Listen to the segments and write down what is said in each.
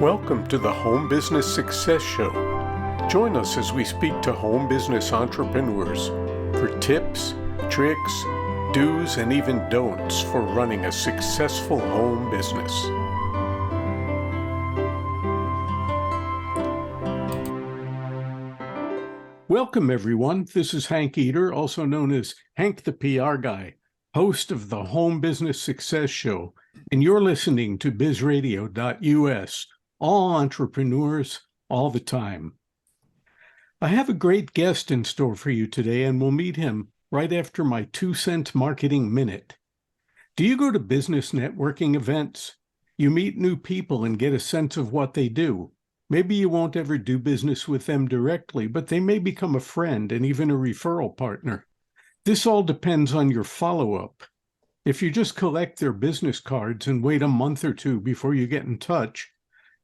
Welcome to the Home Business Success Show. Join us as we speak to home business entrepreneurs for tips, tricks, do's, and even don'ts for running a successful home business. Welcome, everyone. This is Hank Eder, also known as Hank the PR Guy, host of the Home Business Success Show, and you're listening to bizradio.us, all entrepreneurs, all the time. I have a great guest in store for you today, and we'll meet him right after my 2-cent marketing minute. Do you go to business networking events? You meet new people and get a sense of what they do. Maybe you won't ever do business with them directly, but they may become a friend and even a referral partner. This all depends on your follow-up. If you just collect their business cards and wait a month or two before you get in touch,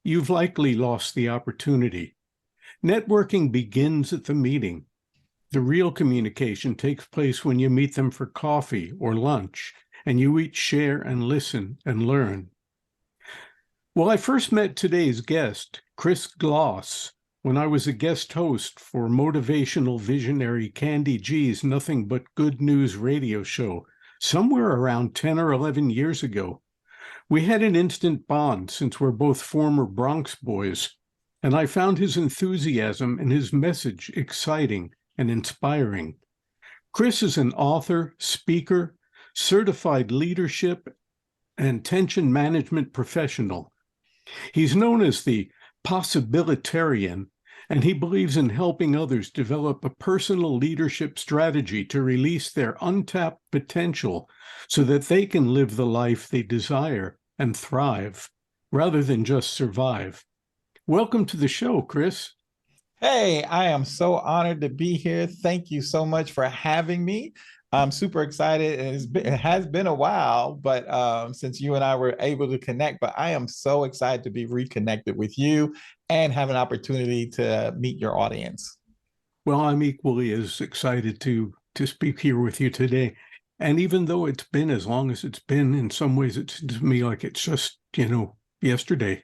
you've likely lost the opportunity. Networking begins at the meeting. The real communication takes place when you meet them for coffee or lunch, and you each share and listen and learn. Well, I first met today's guest, Chris Gloss, when I was a guest host for motivational visionary Candy G's Nothing But Good News radio show, somewhere around 10 or 11 years ago. We had an instant bond since we're both former Bronx boys, and I found his enthusiasm and his message exciting and inspiring. Chris is an author, speaker, certified leadership, and tension management professional. He's known as the Possibilitarian, and he believes in helping others develop a personal leadership strategy to release their untapped potential so that they can live the life they desire and thrive, rather than just survive. Welcome to the show, Chris. Hey, I am so honored to be here. Thank you so much for having me. I'm super excited, and it has been a while, but since you and I were able to connect, but I am so excited to be reconnected with you and have an opportunity to meet your audience. Well, I'm equally as excited to speak here with you today. And even though it's been as long as it's been, in some ways it seems to me like it's just, yesterday.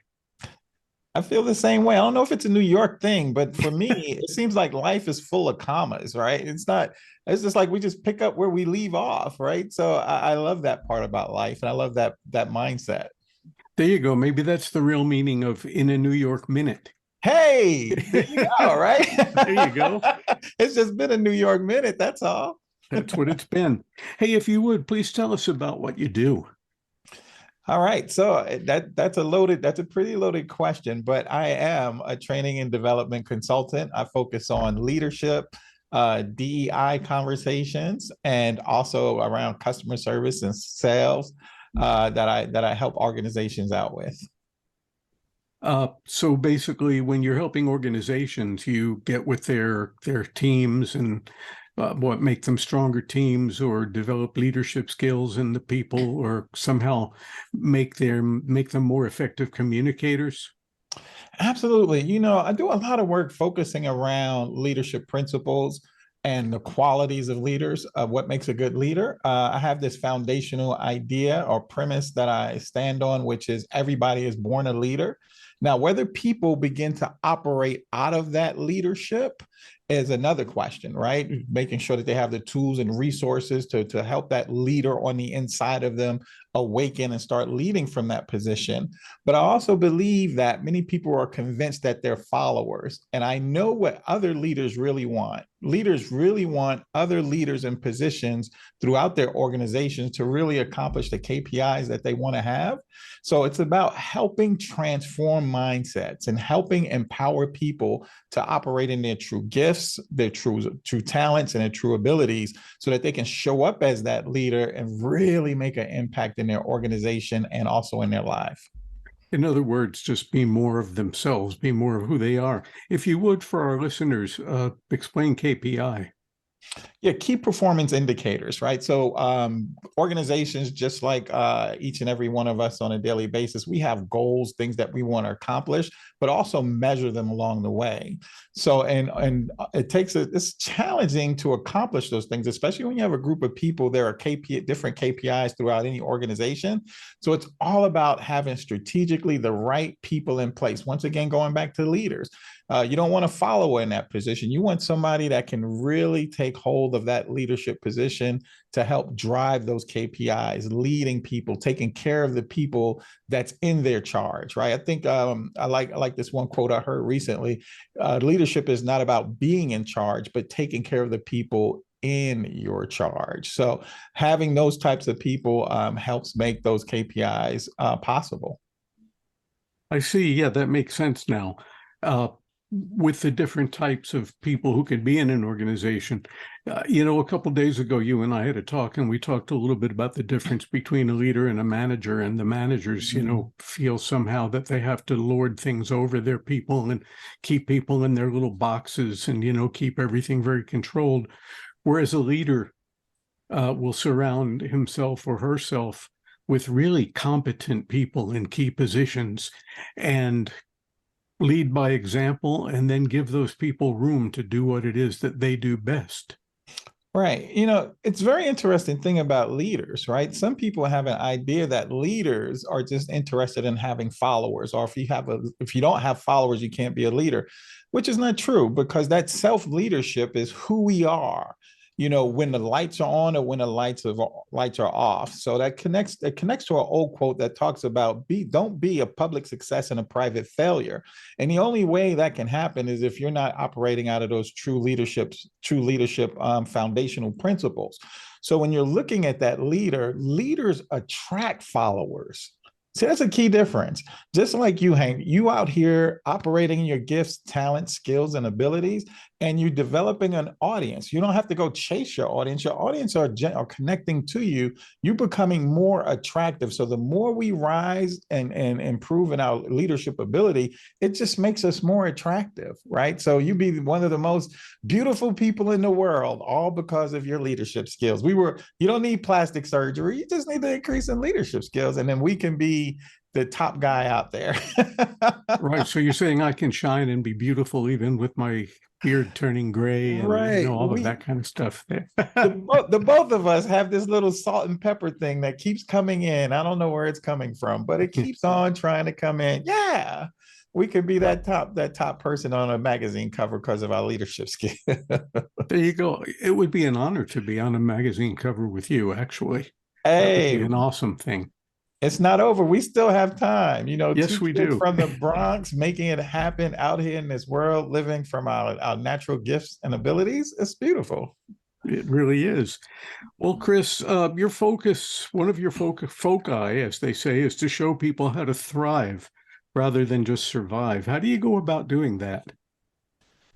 I feel the same way. I don't know if it's a New York thing, but for me, it seems like life is full of commas, right? It's just like we just pick up where we leave off, right? So I love that part about life, and I love that mindset. There you go. Maybe that's the real meaning of in a New York minute. Hey, there you go, right? There you go. It's just been a New York minute, that's all. That's what it's been. Hey, if you would, please tell us about what you do. All right. So that's a pretty loaded question, but I am a training and development consultant. I focus on leadership, DEI conversations, and also around customer service and sales that I help organizations out with. So basically, when you're helping organizations, you get with their teams and what make them stronger teams, or develop leadership skills in the people, or somehow make them more effective communicators. Absolutely. I do a lot of work focusing around leadership principles and the qualities of leaders, of what makes a good leader. I have this foundational idea or premise that I stand on, which is everybody is born a leader. Now, whether people begin to operate out of that leadership is another question, right? Making sure that they have the tools and resources to help that leader on the inside of them awaken and start leading from that position. But I also believe that many people are convinced that they're followers. And I know what other leaders really want. Leaders really want other leaders in positions throughout their organizations to really accomplish the KPIs that they want to have. So it's about helping transform mindsets and helping empower people to operate in their true gifts, their true talents, and their true abilities, so that they can show up as that leader and really make an impact in their organization and also in their life. In other words, just be more of themselves, be more of who they are. If you would, for our listeners, explain KPI. Yeah, key performance indicators, right? So organizations, just like each and every one of us on a daily basis, we have goals, things that we want to accomplish, but also measure them along the way. So and it takes it's challenging to accomplish those things, especially when you have a group of people. There are different KPIs throughout any organization. So it's all about having strategically the right people in place. Once again, going back to leaders, you don't want to follow in that position. You want somebody that can really take hold of that leadership position to help drive those KPIs, leading people, taking care of the people that's in their charge, right? I think I like this one quote I heard recently. Leadership is not about being in charge, but taking care of the people in your charge. So having those types of people helps make those KPIs possible. I see. Yeah, that makes sense now. Uh, with the different types of people who could be in an organization. A couple of days ago, you and I had a talk, and we talked a little bit about the difference between a leader and a manager. And the managers, feel somehow that they have to lord things over their people and keep people in their little boxes and, keep everything very controlled. Whereas a leader will surround himself or herself with really competent people in key positions and lead by example, and then give those people room to do what it is that they do best. Right. It's very interesting thing about leaders, right? Some people have an idea that leaders are just interested in having followers, or if you don't have followers, you can't be a leader, which is not true because that self-leadership is who we are, when the lights are on or when the lights are off. So it connects to an old quote that talks about don't be a public success and a private failure. And the only way that can happen is if you're not operating out of those true leadership foundational principles. So when you're looking at that leaders attract followers. See, that's a key difference. Just like you, Hank, you out here operating your gifts, talents, skills, and abilities, and you're developing an audience. You don't have to go chase your audience. Your audience are connecting to you. You're becoming more attractive. So the more we rise and improve in our leadership ability, it just makes us more attractive, right? So you be one of the most beautiful people in the world, all because of your leadership skills. You don't need plastic surgery. You just need to increase in leadership skills. And then we can be the top guy out there. Right. So you're saying I can shine and be beautiful even with my beard turning gray and Right. all of that kind of stuff. The both of us have this little salt and pepper thing that keeps coming in. I don't know where it's coming from, but it keeps on trying to come in. Yeah. We could be that top person on a magazine cover because of our leadership skill. There you go. It would be an honor to be on a magazine cover with you, actually. That would Hey, be an awesome thing. it's not over. We still have time. Two Yes, we kids do. from the Bronx making it happen out here in this world, living from our natural gifts and abilities. It's beautiful. It really is. Well, Chris, your focus, one of your foci, as they say, is to show people how to thrive rather than just survive. How do you go about doing that?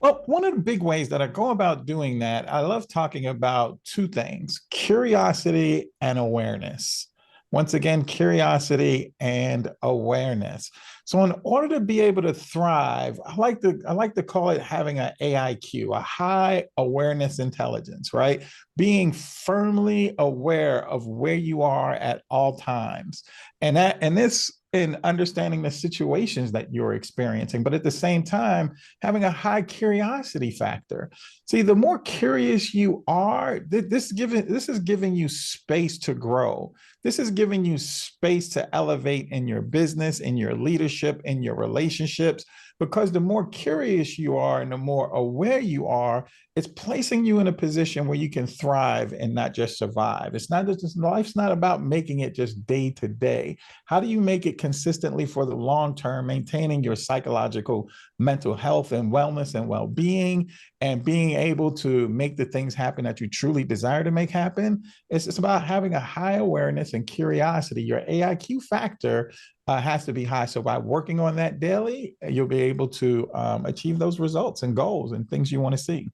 Well, one of the big ways that I go about doing that, I love talking about two things: curiosity and awareness. Once again, curiosity and awareness. So in order to be able to thrive, I like to call it having an AIQ, a high awareness intelligence, right? Being firmly aware of where you are at all times. And this in understanding the situations that you're experiencing, but at the same time, having a high curiosity factor. See, the more curious you are, this is giving you space to grow. This is giving you space to elevate in your business, in your leadership, in your relationships, because the more curious you are and the more aware you are, it's placing you in a position where you can thrive and not just survive. It's not just life's not about making it just day to day. How do you make it consistently for the long term, maintaining your psychological, mental health and wellness and well-being, and being able to make the things happen that you truly desire to make happen? It's about having a high awareness and curiosity. Your AIQ factor has to be high. So by working on that daily, you'll be able to achieve those results and goals and things you want to see.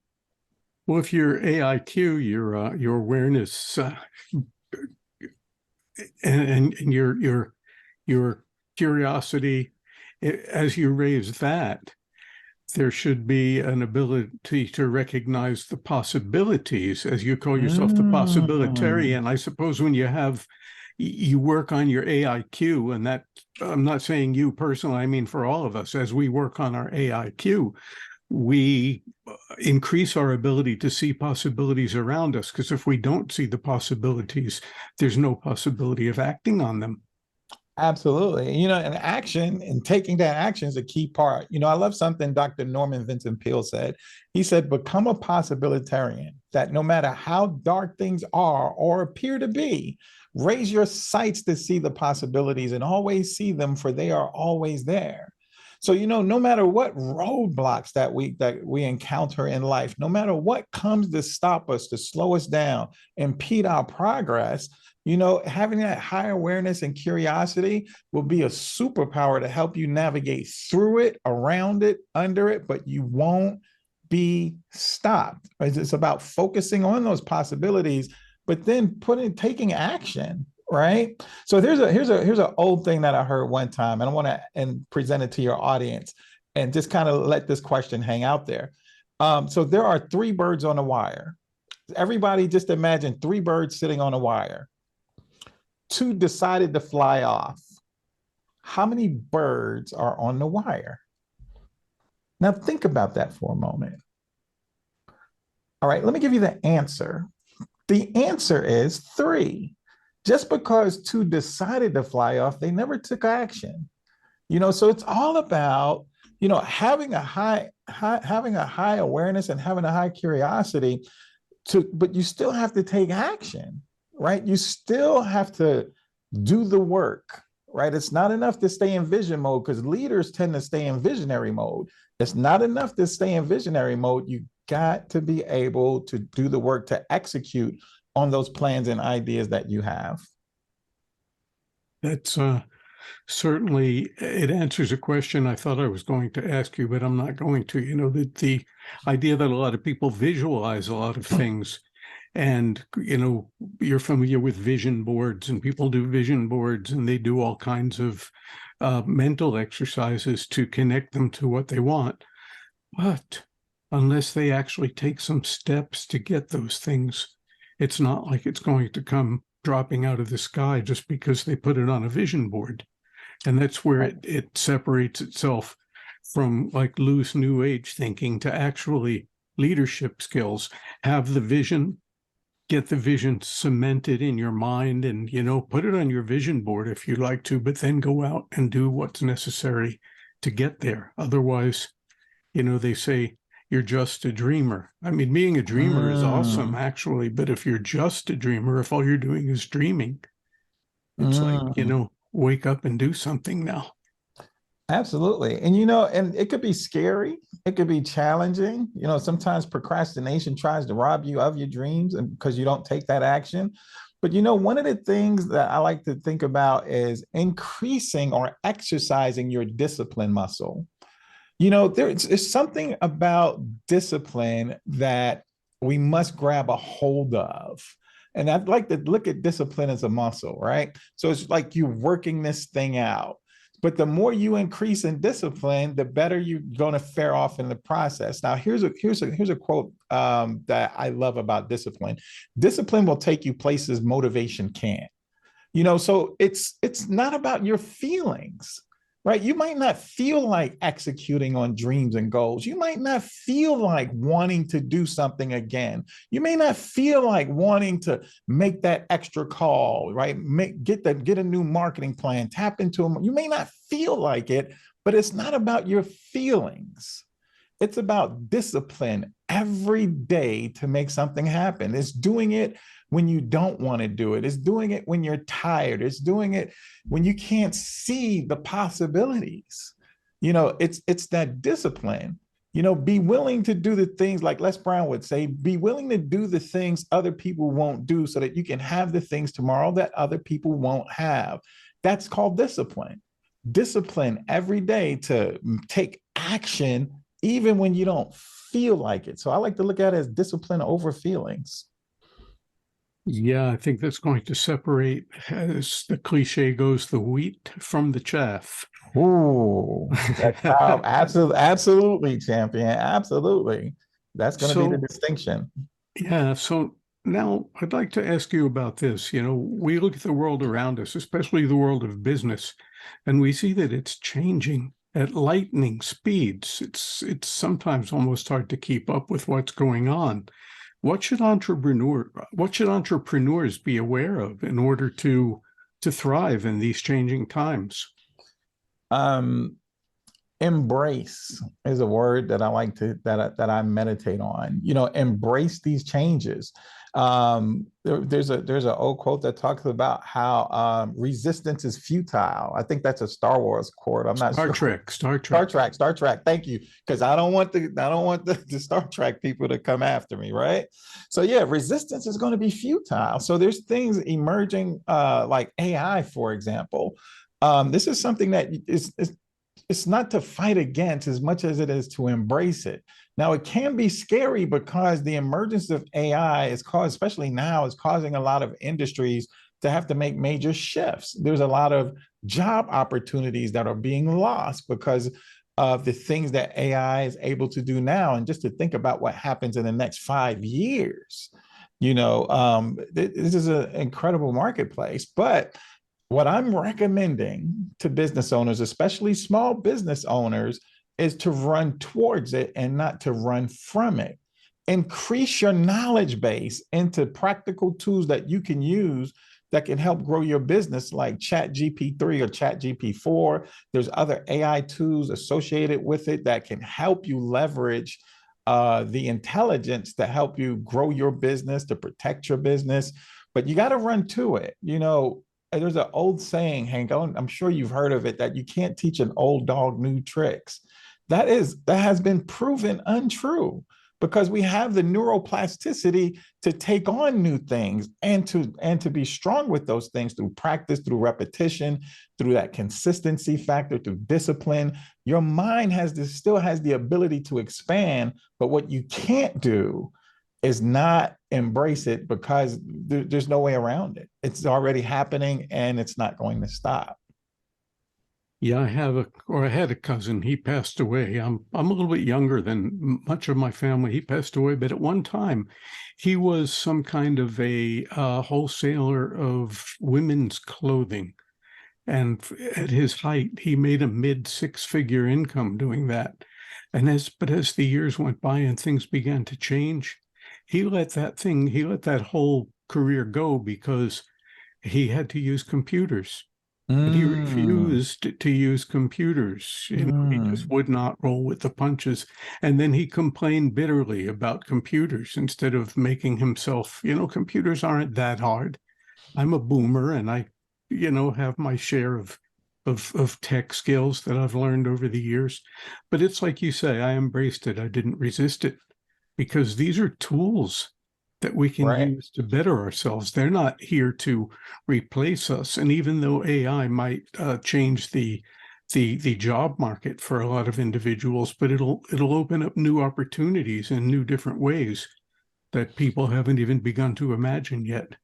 Well, if your AIQ, your awareness, and your curiosity, as you raise that, there should be an ability to recognize the possibilities, as you call yourself, the possibilitarian. I suppose when you work on your AIQ, and that, I'm not saying you personally, I mean for all of us, as we work on our AIQ, we increase our ability to see possibilities around us, because if we don't see the possibilities, there's no possibility of acting on them. Absolutely. And action and taking that action is a key part. I love something Dr. Norman Vincent Peale said. He said, become a possibilitarian, that no matter how dark things are or appear to be, raise your sights to see the possibilities and always see them, for they are always there. So, no matter what roadblocks that we encounter in life, no matter what comes to stop us, to slow us down, impede our progress, having that high awareness and curiosity will be a superpower to help you navigate through it, around it, under it, but you won't be stopped. It's about focusing on those possibilities, but then taking action, right? So here's an old thing that I heard one time, and I want to present it to your audience and just kind of let this question hang out there. So there are 3 birds on a wire. Everybody just imagine 3 birds sitting on a wire. 2 decided to fly off. How many birds are on the wire? Now think about that for a moment. All right, let me give you the answer. The answer is 3. Just because 2 decided to fly off, they never took action. So it's all about, having a high awareness and having a high curiosity but you still have to take action, right? You still have to do the work, right? It's not enough to stay in vision mode, because leaders tend to stay in visionary mode. It's not enough to stay in visionary mode. You got to be able to do the work to execute on those plans and ideas that you have. That's certainly, it answers a question I thought I was going to ask you, but I'm not going to. The idea that a lot of people visualize a lot of things, and you're familiar with vision boards, and people do vision boards, and they do all kinds of mental exercises to connect them to what they want. But unless they actually take some steps to get those things, it's not like it's going to come dropping out of the sky just because they put it on a vision board. And that's where it separates itself from like loose new age thinking to actually leadership skills. Have the vision, get the vision cemented in your mind, and put it on your vision board if you'd like to, but then go out and do what's necessary to get there. Otherwise, they say you're just a dreamer. I mean, being a dreamer is awesome, actually, but if you're just a dreamer, if all you're doing is dreaming, it's like, wake up and do something now. Absolutely. And, and it could be scary. It could be challenging. Sometimes procrastination tries to rob you of your dreams, and because you don't take that action. But, one of the things that I like to think about is increasing or exercising your discipline muscle. There's something about discipline that we must grab a hold of. And I'd like to look at discipline as a muscle, right? So it's like you're working this thing out. But the more you increase in discipline, the better you're going to fare off in the process. Now, here's a quote that I love about discipline. Discipline will take you places motivation can't. So it's not about your feelings. Right? You might not feel like executing on dreams and goals. You might not feel like wanting to do something again. You may not feel like wanting to make that extra call, right? Get a new marketing plan, tap into them. You may not feel like it, but it's not about your feelings. It's about discipline every day to make something happen. It's doing it when you don't want to do it. It's doing it when you're tired. It's doing it when you can't see the possibilities. It's that discipline. Be willing to do the things, like Les Brown would say, be willing to do the things other people won't do so that you can have the things tomorrow that other people won't have. That's called discipline. Discipline every day to take action even when you don't feel like it. So I like to look at it as discipline over feelings. Yeah, I think that's going to separate, as the cliche goes, the wheat from the chaff. Ooh, absolutely, absolutely, champion. Absolutely. That's going to be the So, distinction. yeah, so now I'd like to ask you about this. We look at the world around us, especially the world of business, and we see that it's changing at lightning speeds. It's sometimes almost hard to keep up with what's going on. What should entrepreneurs be aware of in order to thrive in these changing times? Um, Embrace is a word that I like to that I meditate on. Embrace these changes. There's an old quote that talks about how resistance is futile. I think that's a Star Wars quote. I'm not Star sure. Trek, Star Star Trek. Trek, Star Trek. Thank you, because I don't want the Star Trek people to come after me, right? So yeah, resistance is going to be futile. So there's things emerging, like AI, for example. This is something that is it's not to fight against as much as it is to embrace it. Now, it can be scary because the emergence of AI is caused, especially now, is causing a lot of industries to have to make major shifts. There's a lot of job opportunities that are being lost because of the things that AI is able to do now. And just to think about what happens in the next 5 years, this is an incredible marketplace. But what I'm recommending to business owners, especially small business owners, is to run towards it and not to run from it. Increase your knowledge base into practical tools that you can use that can help grow your business, like Chat GP3 or Chat GP4. There's other AI tools associated with it that can help you leverage the intelligence to help you grow your business, to protect your business. But you got to run to it. There's an old saying, Hank, I'm sure you've heard of it, that you can't teach an old dog new tricks. That has been proven untrue, because we have the neuroplasticity to take on new things and to be strong with those things through practice, through repetition, through that consistency factor, through discipline. Your mind still has the ability to expand, but what you can't do is not embrace it, because there's no way around it. It's already happening and it's not going to stop. Yeah, I had a cousin. He passed away. I'm a little bit younger than much of my family. He passed away, but at one time, he was some kind of a wholesaler of women's clothing. And at his height, he made a mid six-figure income doing that. But as the years went by and things began to change, he let that whole career go because he had to use computers. And he Mm, refused to use computers. He just mm. would not roll with the punches. And then he complained bitterly about computers instead of making himself, computers aren't that hard. I'm a boomer and I, have my share of tech skills that I've learned over the years. But it's like you say, I embraced it. I didn't resist it, because these are tools that we can Right. use to better ourselves. They're not here to replace us. And even though AI might change the job market for a lot of individuals, but it'll open up new opportunities in new different ways that people haven't even begun to imagine yet.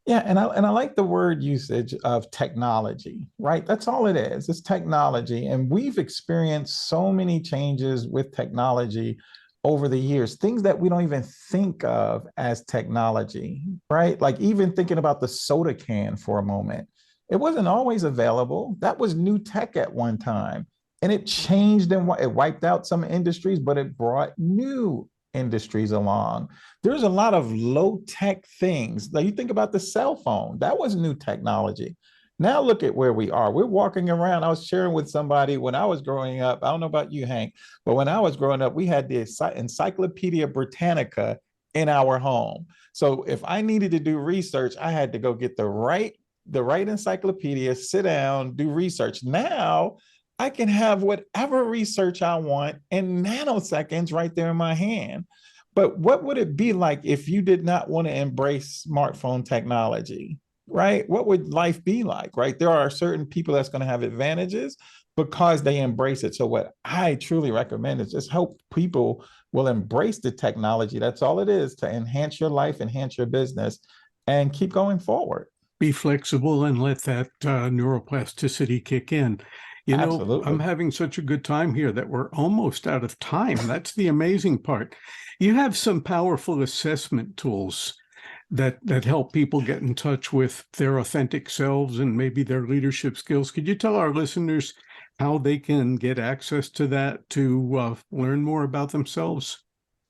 Yeah, and I like the word usage of technology, right? That's all it is. It's technology. And we've experienced so many changes with technology over the years, things that we don't even think of as technology, right? Like even thinking about the soda can for a moment. It wasn't always available. That was new tech at one time. And it changed and it wiped out some industries, but it brought new industries along. There's a lot of low tech things. Like you think about the cell phone, that was new technology. Now look at where we are. We're walking around. I was sharing with somebody when I was growing up. I don't know about you, Hank, but when I was growing up, we had the Encyclopedia Britannica in our home. So if I needed to do research, I had to go get the right encyclopedia, sit down, do research. Now I can have whatever research I want in nanoseconds right there in my hand. But what would it be like if you did not want to embrace smartphone technology, right? What would life be like, right? There are certain people that's going to have advantages because they embrace it. So what I truly recommend is just help people will embrace the technology. That's all it is, to enhance your life, enhance your business, and keep going forward. Be flexible and let that neuroplasticity kick in. You know, I'm Absolutely. having such a good time here that we're almost out of time. That's the amazing part. You have some powerful assessment tools that help people get in touch with their authentic selves and maybe their leadership skills. Could you tell our listeners how they can get access to that to learn more about themselves?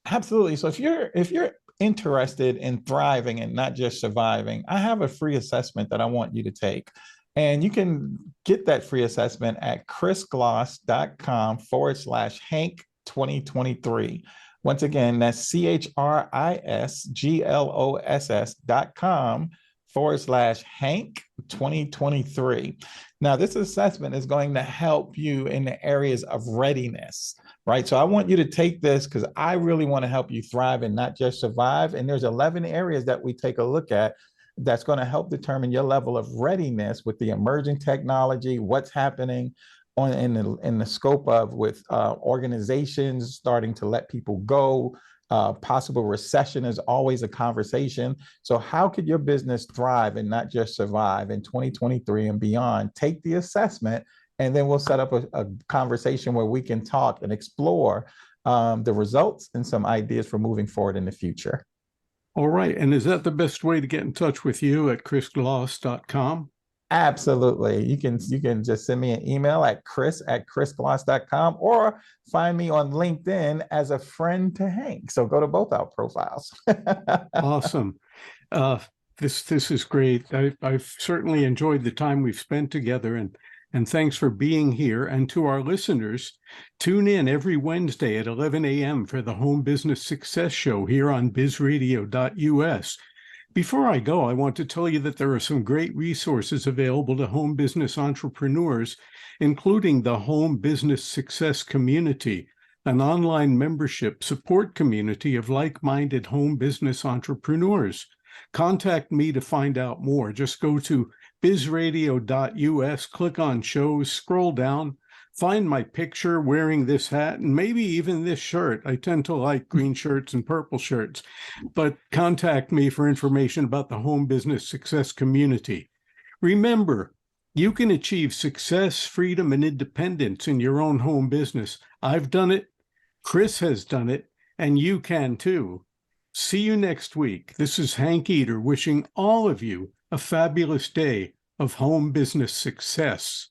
Absolutely. So if you're interested in thriving and not just surviving, I have a free assessment that I want you to take. And you can get that free assessment at chrisgloss.com/Hank 2023. Once again, that's CHRISGLOSS.com/Hank 2023. Now, this assessment is going to help you in the areas of readiness, right? So I want you to take this because I really want to help you thrive and not just survive. And there's 11 areas that we take a look at that's going to help determine your level of readiness with the emerging technology, what's happening in the scope of with organizations starting to let people go. Possible recession is always a conversation. So how could your business thrive and not just survive in 2023 and beyond? Take the assessment, and then we'll set up a conversation where we can talk and explore the results and some ideas for moving forward in the future. All right. And is that the best way to get in touch with you at chrisgloss.com? Absolutely. You can just send me an email at chris@chrisgloss.com or find me on LinkedIn as a friend to Hank. So go to both our profiles. Awesome. Uh, this is great. I've certainly enjoyed the time we've spent together, and thanks for being here. And to our listeners, tune in every Wednesday at 11 a.m. for the Home Business Success Show here on bizradio.us. Before I go, I want to tell you that there are some great resources available to home business entrepreneurs, including the Home Business Success Community, an online membership support community of like-minded home business entrepreneurs. Contact me to find out more. Just go to bizradio.us, click on shows, scroll down, find my picture wearing this hat and maybe even this shirt. I tend to like green shirts and purple shirts, but contact me for information about the Home Business Success Community. Remember, you can achieve success, freedom, and independence in your own home business. I've done it, Chris has done it, and you can too. See you next week. This is Hank Eder wishing all of you a fabulous day of home business success.